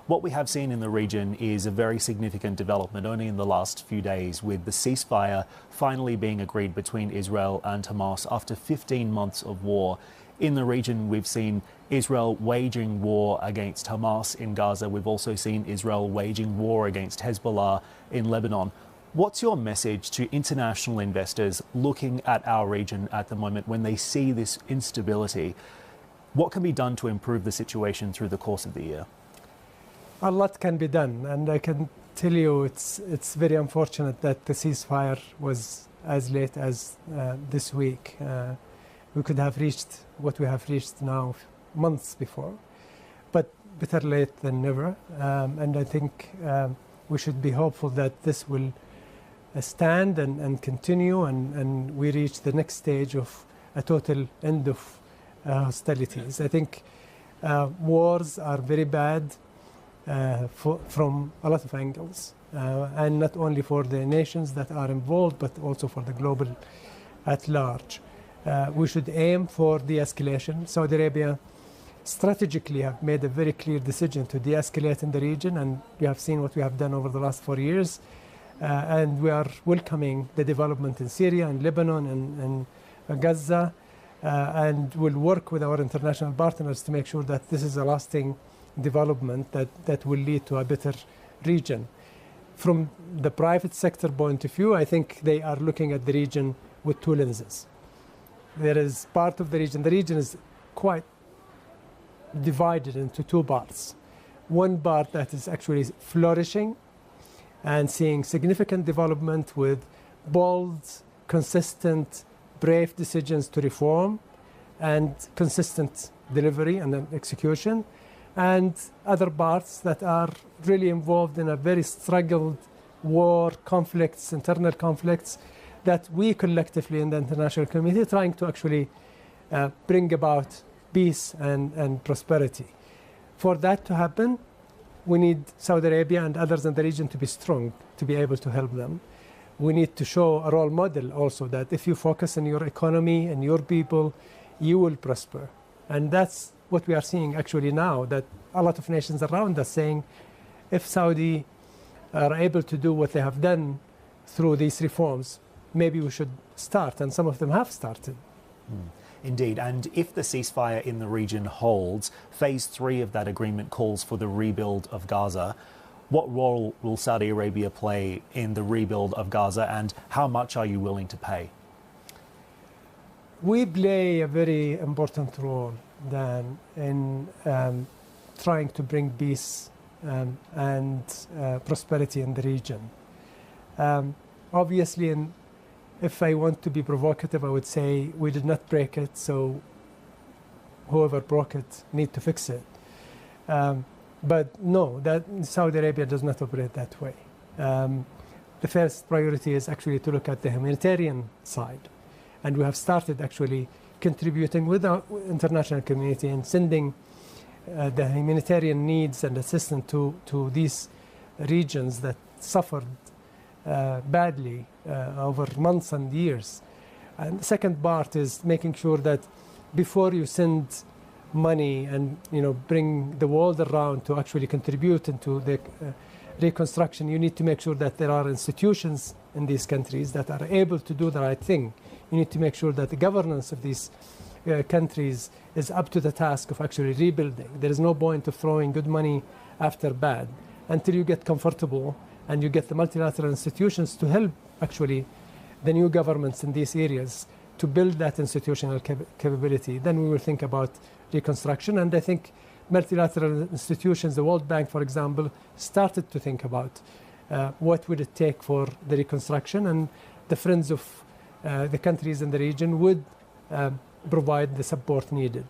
What we have seen in the region is a very significant development only in the last few days, with the ceasefire finally being agreed between Israel and Hamas after 15 months of war. In the region, we've seen Israel waging war against Hamas in Gaza. We've also seen Israel waging war against Hezbollah in Lebanon. What's your message to international investors looking at our region at the moment when they see this instability? What can be done to improve the situation through the course of the year? A lot can be done, and I can tell you it's very unfortunate that the ceasefire was as late as this week. We could have reached what we have reached now months before, but better late than never. And I think we should be hopeful that this will stand and continue, and we reach the next stage of a total end of hostilities. I think wars are very bad from a lot of angles, and not only for the nations that are involved, but also for the global at large. We should aim for de-escalation. Saudi Arabia strategically have made a very clear decision to de-escalate in the region, and we have seen what we have done over the last 4 years. And we are welcoming the development in Syria and Lebanon and Gaza, and will work with our international partners to make sure that this is a lasting development that will lead to a better region. From the private sector point of view, I think they are looking at the region with two lenses. There is part of the region is quite divided into two parts. One part that is actually flourishing and seeing significant development with bold, consistent, brave decisions to reform and consistent delivery and execution, and other parts that are really involved in a very struggled war, conflicts, internal conflicts, that we collectively in the international community are trying to actually bring about peace and prosperity. For that to happen, we need Saudi Arabia and others in the region to be strong, to be able to help them. We need to show a role model also that if you focus on your economy and your people, you will prosper. And that's what we are seeing actually now, that a lot of nations around us saying, if Saudi are able to do what they have done through these reforms, maybe we should start, and some of them have started. Indeed, and if the ceasefire in the region holds, phase 3 of that agreement calls for the rebuild of Gaza. What role will Saudi Arabia play in the rebuild of Gaza, and how much are you willing to pay? We play a very important role then in trying to bring peace and prosperity in the region. Obviously, if I want to be provocative, I would say we did not break it, so whoever broke it need to fix it. But no, that Saudi Arabia does not operate that way. The first priority is actually to look at the humanitarian side. And we have started actually contributing with our international community and sending the humanitarian needs and assistance to these regions that suffered badly over months and years. And the second part is making sure that before you send money and bring the world around to actually contribute into the reconstruction, you need to make sure that there are institutions in these countries that are able to do the right thing. You need to make sure that the governance of these countries is up to the task of actually rebuilding. There is no point of throwing good money after bad until you get comfortable and you get the multilateral institutions to help actually the new governments in these areas to build that institutional capability. Then we will think about reconstruction. And I think multilateral institutions, the World Bank, for example, started to think about what would it take for the reconstruction, and the friends of the countries in the region would provide the support needed.